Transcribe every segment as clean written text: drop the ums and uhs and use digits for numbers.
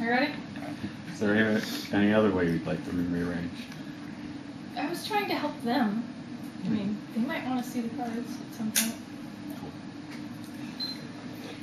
You ready? Is there any other way you'd like them rearranged? I was trying to help them. I mean, they might want to see the cards at some point.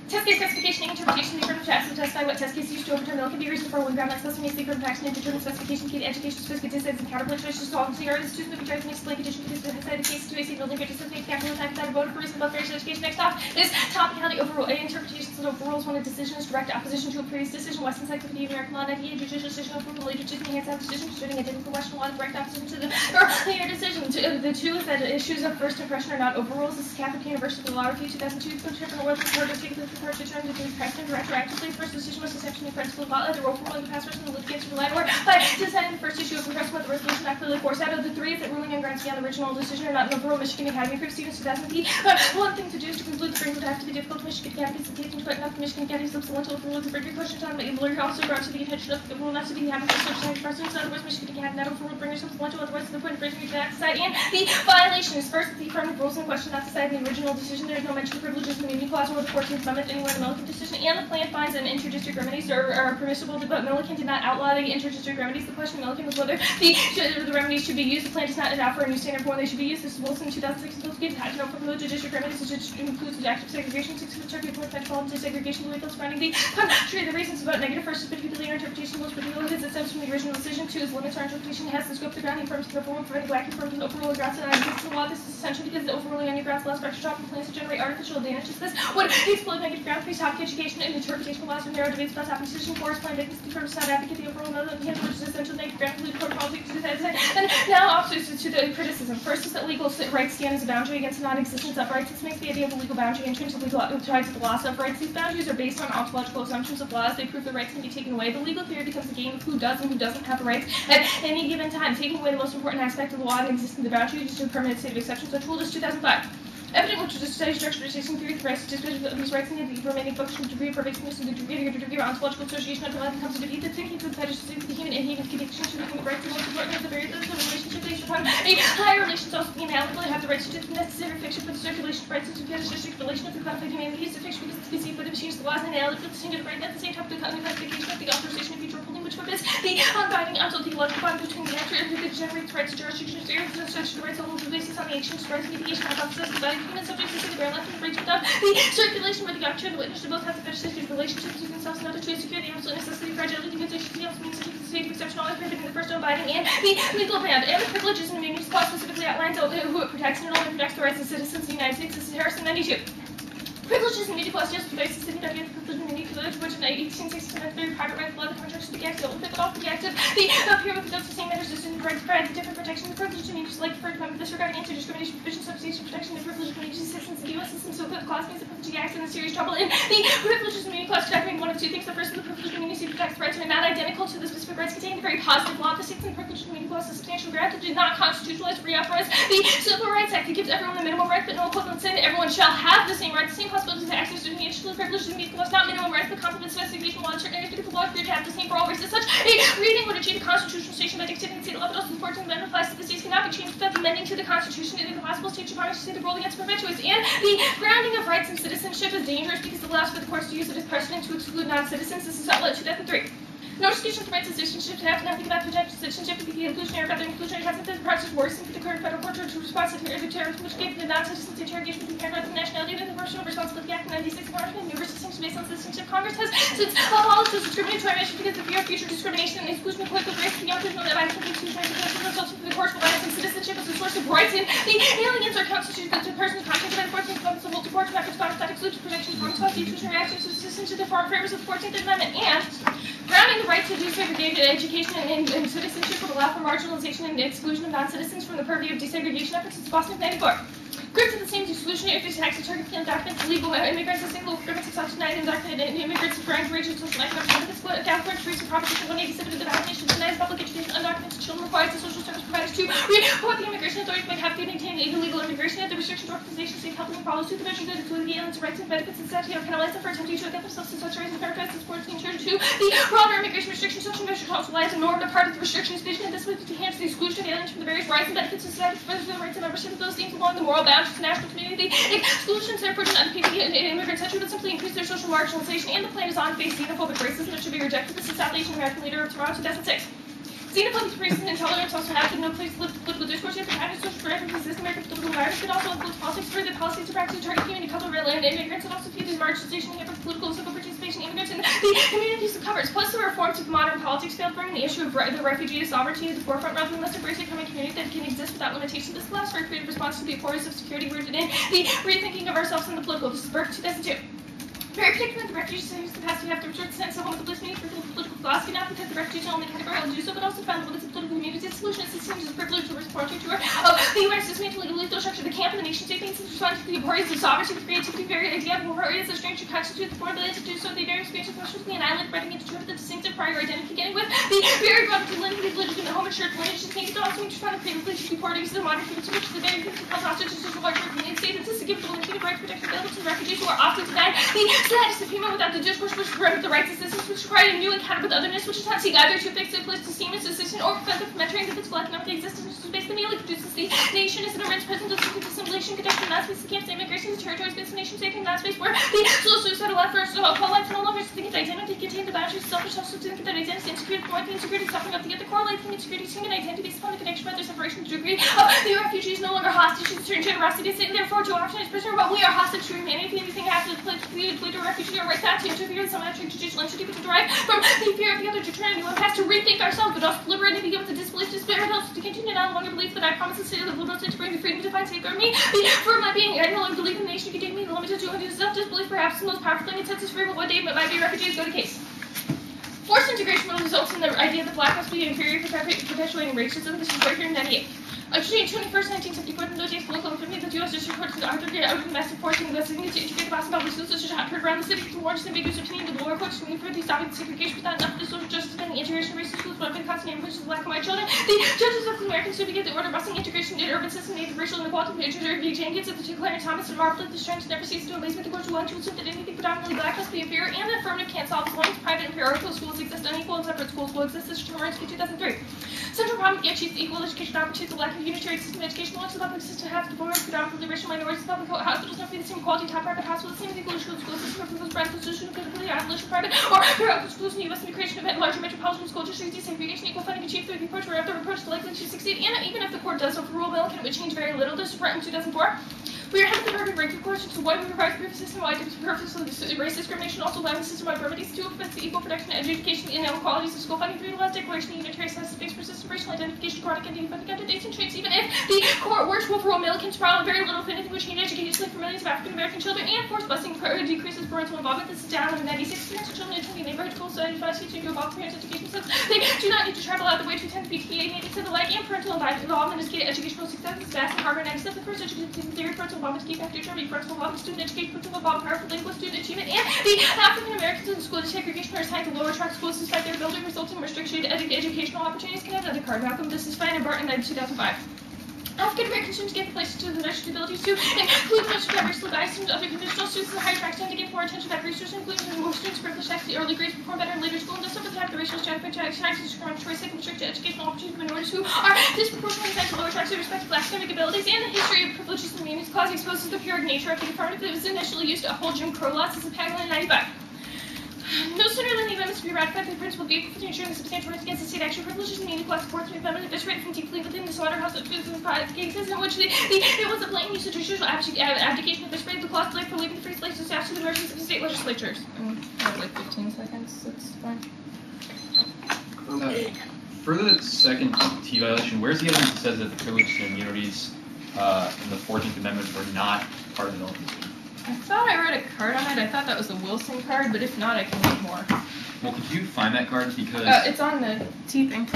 Test case specification and interpretation. The affirmative test will testify what test case used to overturn the can be reasoned for one ground that specifies the affirmative action and determine specification key to education specific decisions and counterpoint choices to all consider the students moving tries to explain condition to the case to a single building participants make capital attack that voted for reasonable various education. Next off is topic how the overrule interpretations that overrules when a decision is direct opposition to a previous decision. Western Encyclopedia of American Law, 98 judicial decision overrule later to enhance that decision concerning identical Western law direct opposition to the earlier decision. The two is that issues of first impression are not overrules. This is Catholic University Law Review 2002. The world is hard to take the court to term the precedent retroactively. The first decision was essentially the principle of law. The overruling the past person the litigants relied on by deciding the first issue of impressment with the resolution not clearly forced out of the three is that ruling on grounds beyond the original decision are not an overrule. Michigan Academy Proof Students 2000. But one thing to do is to conclude the framework would have to be difficult. Michigan Academy is taking to enough. Michigan Academy is substantial overrule to bring your question on the lawyer also brought to the attention of the rule not to be having for such side precedents. Otherwise, Michigan Academy not overrule bring your substantial. Otherwise, to the point of bringing you to that side. And the violation is first the affirmative rules in question not decided in the original decision. There is no mention of privileges in the immunity clause or the 14th Amendment anywhere in the Milliken decision. And the plan finds and interdistrict remedies are permissible, but Milliken did not outlaw the interdistrict remedies. The question of Milliken was whether the remedies should be used. The plan does not allow for a new standard for when they should be used. This is Wilson 2006. Those gave had no privilege district remedies, which includes the active segregation, 6 of the Turkey report, metropolitan desegregation, legal finding the contrary. The reasons about negative first is particularly interpretation most particularly is it stems from the original decision. 2 is limits our interpretation has the scope of the grounding firms to overrule for any black firms and overrule the grounds and existing law. This is essential because the overruling on your grounds allows extra talk and plans to generate artificial advantages. This would explode negative ground free topic education and interpretation laws from narrow debates about topic decision correspond to the firms not advocate the overrule another than which is essential negative ground free court politics to that. And now officers to the criticism. First is that legal rights stand as a boundary against the non-existence of rights. This makes the idea of a legal boundary in terms of legal ties to the loss of rights. These boundaries are based on ontological assumptions of laws. They prove the rights can be taken away. The legal theory becomes a game of who does and who doesn't have the rights at any given time. Taking away the most important aspect of the law and existing the boundary is to a permanent state of exception. So rule is 2005. Evident which is a study structure association theory of rights, discussion of these rights and the remaining functional degree of pervasiveness and the degree of ontological association until life comes to defeat the thinking to the fetishes of the human and human connection to the human rights and most important of the variables of the relationship based upon a higher relations also be inalienable have the rights to the necessary fiction for the circulation of rights and to fetishistic relation of the codified humanity is a fiction because it's conceived by the machines the laws and inalienable distinct of right at the same time the codification of the authorization of future holding which forbids the unbinding ontological bond between the actor and who generates rights jurisdiction areas and such rights all the basis on the ancient rights mediation hypothesis of body human subjects to the left and breach without the circulation where the actor and the witness should both have the fetishistic relationship between themselves in order to secure the absolute necessity of fragility because they should be able to mean such a state of exceptional and prohibiting the first abiding and the legal band and the privileges and immunities clause specifically outlines who it protects and it only protects the rights of citizens of the United States. This is Harrison 92. Privileges and immunity clause just protects the city that the privilege and immunity privilege which in 1867 very private right below the contracts of the act will fit off the active the appear with those the same matters as in rights provide the different protection the privilege and immunity like for example disregarding anti-discrimination provisions substitution protection the privilege and immunity citizens in the U.S. system so the clause means the privilege of the act in serious trouble and the privileges and immunity clause protecting one of two things. The first is the privilege and immunity protects rights and are not identical to the specific rights contained the very positive law of the states and the privilege and immunity clause is substantial ground that did not constitutionalize reauthorize the Civil Rights Act. It gives everyone the minimum rights but no equivalent saying that everyone shall have the same rights the same possibilities to access to the privileges and immunity clause not minimum rights but complement specification law and certain areas because the law appear to have the same for all races. Such a reading would achieve a constitutional station by dictating the state law but also the 14th Amendment applies to the states cannot be changed without amending to the Constitution and the possible state should punish the state of rule against perpetuous and the grounding of rights and citizenship is dangerous because it allows for the courts to use it as precedent to exclude non-citizens. This is outlet 2003. No distinction of rights and citizenship to have nothing about protected citizenship because the inclusionary rather inclusionary has the process worse than for the current federal court to respond to terrorism which gave the non-citizens interrogation between parent rights and nationality and the Personal Responsibility Act of 96 and universal distinction based on citizenship. Congress has since abolished this discriminatory measure because of fear of future discrimination and the exclusion of political race beyond the violence of the exclusionary protection resulting from the court's reliance on citizenship as a source of rights and the aliens are constituted to persons contracted by the 14th Amendment of the court to not respond to exclusion protection from the exclusionary actions of citizenship to foreign favors of the 14th Amendment and grounding the right to desegregated education and citizenship would allow for marginalization and exclusion of non-citizens from the purview of desegregation efforts in Boston 94. Groups of the same exclusionary if tax and target field documents, illegal immigrants, and single immigrants of Section 9 undocumented immigrants trying to reach social and economic benefits, California Trees and Proposition 187 of the Foundation denies public education undocumented children requires the social service providers to report the immigration authorities might have to maintain illegal immigration and the restrictions organizations safe helping follow suit the measure that include the aliens' rights and benefits and statute of penalize them for attempting to get themselves in such rights and fairness and sports being turned to the broader immigration restrictions social measure also lies a normative part of the restrictions vision and this would enhance the exclusion of aliens from the various rights and benefits of society for the rights of membership of those things along the moral boundaries of national community the exclusions therefore do not impede immigrants, etc., but simply increase their social marginalization, and the plan is on face xenophobic racism that should be rejected. This is South Asian American leader of Toronto, 2006. Xenophobic racism and intolerance also have no place to live political discourse. Yet the kind of social directive exist in American political environment could also influence politics for the policies to practice to target community, cultural, and immigrants, and also feed the marginalization and political and civil participation of immigrants in the communities it covers. Plus, the reforms of modern politics failed bringing the issue of the refugee sovereignty to the forefront rather than let's embrace a common community that can exist without limitation. This allows for a creative response to the abhorrence of security rooted in the rethinking of ourselves in the political. This is Burke, 2002. Very particularly, the refugees in the past we have to return to sense of one of the bliss meaning for political philosophy, not because the refugees are only categorical to do so, but also found that the political community solution is systems of privilege to respond to of the U.S. dismantling lethal structure of the camp and the nation state things in response to the abhorrence of sovereignty, with creativity, very idea of abhorrence of strange to constitute the foreign ability to do so, the very expansion of socially an island, spreading into terms of the distinctive prior identity, beginning with the very broad delineated religion, the home assured lineage, and things to also respond to privilege to deporting to the modern community, which is the very things to cause hostage to social large European state, and to give the limited rights protection available to the refugees who are often denied the status of human without the discourse which promote the rights of citizens, which require a new encounter with otherness, which does not seek either to fix a place to seem as assistant or prevent them from entering the physical economic existence, which is based on merely produces the nation as an immense present of assimilation, conduction, not space, the camps, immigration, the territories, based on nation state, and not space where the slow suicidal efforts of whole life no longer think its identity contain the boundaries of selfish self-sustaining that identity, insecurity, point, the insecurity, suffering of the other, correlating insecurity, human identity based upon the connection by their separation to degree of the refugee is no longer hostage to certain generosity, and therefore to option as prisoner, but we are hostage to humanity. Anything happens to lead to a refugee or right back to interfere with some judicial entity, but to derive from the fear of the other to turn a new impasse, to rethink ourselves, but also to liberate and be given the disbelief to spirit, also to continue to no longer believe that I promise the city of the liberal state to bring me freedom to find safeguard me. For my being, I no longer believe in the nation, you can take me, the limited to undo self-disbelief, perhaps the most powerful thing in sense is free, but one day might be refugees, go to case. Forced integration will result in the idea that black must be inferior for perpetuating racism. This is right here in 98. On June 21st, 1974, the Northeast political infamy that the U.S. District Court out of the massive forcing investigating to integrate the Boston public schools, which had heard around the city to warn ambiguous opinion of the lower courts to for the stopping the segregation without enough of the social justice and the integration of racist schools, but the constant neighborhoods of black and white children. The judges of the Americans to begin the order busting integration into urban system, native racial inequality, the introductory Jenkins of the two Clarence Thomas and marveled that this trend never ceased to amaze me. The courts will want to assume that anything predominantly black must be inferior, and the affirmative can't solve as long as private and parochial schools exist. Unequal and separate schools will exist. This term in 2003. Central problem to achieve equal education opportunities, the lack of unitary system of education, launch the public system have to form predominantly racial minorities, public hospitals not be the same quality, top private hospitals, the same equal school system, or proposed private constitution, completely abolition private, or parochial schools in the U.S. and the creation of larger metropolitan school districts, desegregation, equal funding achieved through the approach where the approach is likely to succeed, and even if the court does overrule Milliken, it would change very little. This was written in 2004. We are having the perfect ranking course, so why we provide proof system, why do purposely race discrimination, also allowing the system of remedies to offense the equal protection and education and inequalities of school funding through the last declaration of unitary census based persistent racial identification, chronic and funding candidates and traits, even if the court were to overrule Milliken's trial, very little if anything would change education for millions of African American children, and forced busing decreases parental involvement. This is down in 96 parents of children attending neighborhood schools, so advise teaching to involve parents' education since they do not need to travel out the way to attend the PTA meetings and the like, and parental involvement is key to educational success. Is vast and Harvard 97. The first education theory, parental involvement is key factor determining parental involvement, student education, parental involvement, powerful lingual student achievement, and the African Americans in school desegregation are assigned to lower track schools despite their building, resulting in restriction to educational opportunities. Can I have another card? Malcolm, this is Fine and Barton in 2005. African American students get places to the national abilities to include much diversity of students, other conditional students in the higher tracks tend to get more attention that research including more students privileged access to early grades perform better in later school, and thus over time the racial stratification to discriminatory second restrict to educational opportunities for minorities who are disproportionately assigned to lower tracks with respect to academic abilities, and the history of privileges in the communities clause exposes the pure nature of the affirmative that was initially used to uphold Jim Crow laws as a Pagel in 95. No sooner than the amendments to be ratified, the principle of equal footing ensuring the substantial rights against the state action privileges and meaning class supports the amendment eviscerated from deeply within the slaughterhouse of foods and cases in which it was a blatant use of judicial abdication eviscerated the clause for leaving the free slaves to staff to the mercies of the state legislatures. I have like 15 seconds, that's fine. For the second T violation, where's the evidence that says that the privileges and immunities in the 14th Amendment were not part of the militancy? I thought I read a card on it. I thought that was a Wilson card, but if not, I can read more. Well, could you find that card? Because it's on the T thing.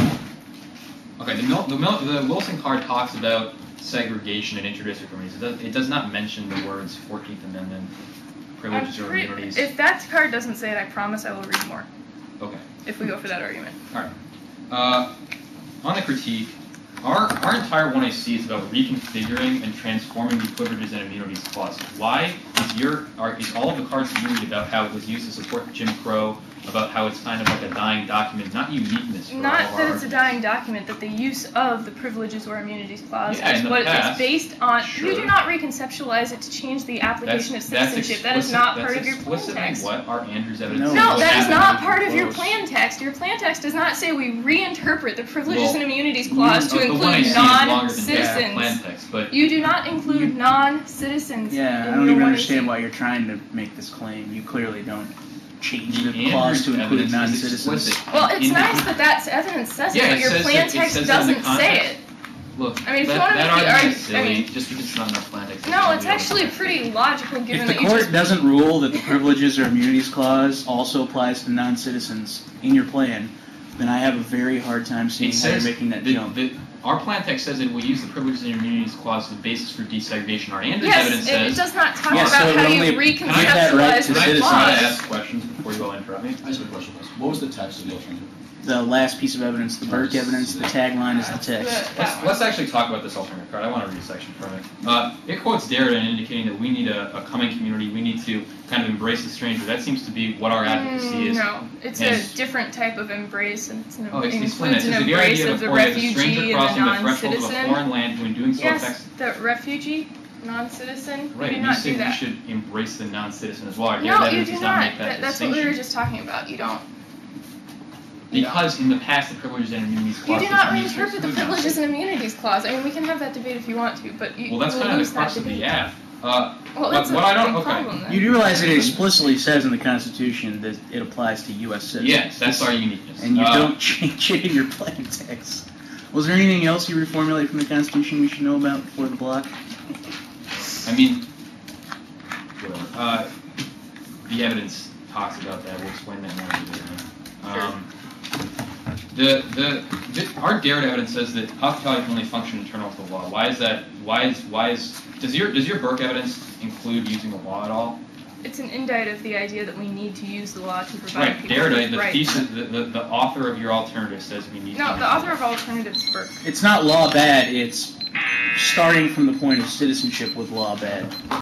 Okay, the Wilson card talks about segregation and interdistrict remedies. It does not mention the words 14th Amendment, privileges or immunities. If that card doesn't say it, I promise I will read more. Okay. If we go for that argument. All right. On the critique, our entire 1AC is about reconfiguring and transforming the privileges and immunities clause. Why is all of the cards that you read about how it was used to support Jim Crow, about how it's kind of like a dying document, not uniqueness for all of our Not that it's a arguments. dying document, that the use of the privileges or immunities clause Yeah, is in the what past, it's based on. sure. You do not reconceptualize it to change the application of citizenship. That is not part of your plan text. What our Andrews evidence No, is. that is happened not to part of your close. plan text. Your plan text does not say we reinterpret the privileges Well, and immunities clause to the include 1AC is longer than the non-citizens. plan text, but You do not include non-citizens. Yeah, in I don't your even 1AC. understand why you're trying to make this claim. You clearly don't change the the clause to Andrews include evidence is non-citizens. explicit. Well, it's In the- nice that that evidence says Yeah, it, it but your says plan it- it text says it in the doesn't say context. it. Look, I mean, if you that, wanna that make the argument is argu- silly, I mean- just because it's not in our plan text. No, it's actually pretty logical If given the that you court just... doesn't rule that the privileges or immunities clause also applies to non-citizens in your plan, then I have a very hard time seeing how you're making that jump. Our plan text says that we use the privileges and immunities clause as the basis for desegregation. Our Andrews Yes, evidence it says. does not talk Yeah, so about it how only you give that right reconceptualize to the Can I clause. ask questions before you all interrupt me? I just have a question. What was the text of the alternative? The last piece of evidence, the Burke evidence, the tagline is the text. Let's actually talk about this alternative card. I want to read a section from it. It quotes Derrida in indicating that we need a coming community. We need to kind of embrace the stranger. That seems to be what our advocacy is. No, it's And- a different type of embrace, and it Explain it. includes an So the embrace idea of the before you have a stranger refugee and the crossing the threshold of a non-citizen. foreign land who in doing so Yes, affects. the refugee, non-citizen, Right, you do and you not say do we that. should embrace the non-citizen as well. Our No, Derrida you evidence do does not not. make that That's what we were distinction. just talking about. You don't. Because in the past, the privileges and immunities You clause do was not used to reinterpret the exclude privileges non-citizens. and immunities clause. I mean, we can have that debate if you want to, but you Well, that's we'll kind of lose the that crux of the debate. ad. Well, But that's what I don't. big Okay. problem then. You do realize it explicitly says in the Constitution that it applies to U.S. citizens. Yes, that's our uniqueness. And you don't change it in your plan text. Was there anything else you reformulated from the Constitution we should know about before the block? I mean, whatever. The evidence talks about that. We'll explain that more later. Our Derrida evidence says that hospitality can only function internal to the law. Why is that? Does your Burke evidence include using the law at all? It's an indictment of the idea that we need to use the law to provide Right, people Derrida, with the rights. thesis, the author of your alternative says we need to. No, use the author of Alternatives is Burke. It's not law bad, it's starting from the point of citizenship with law bad.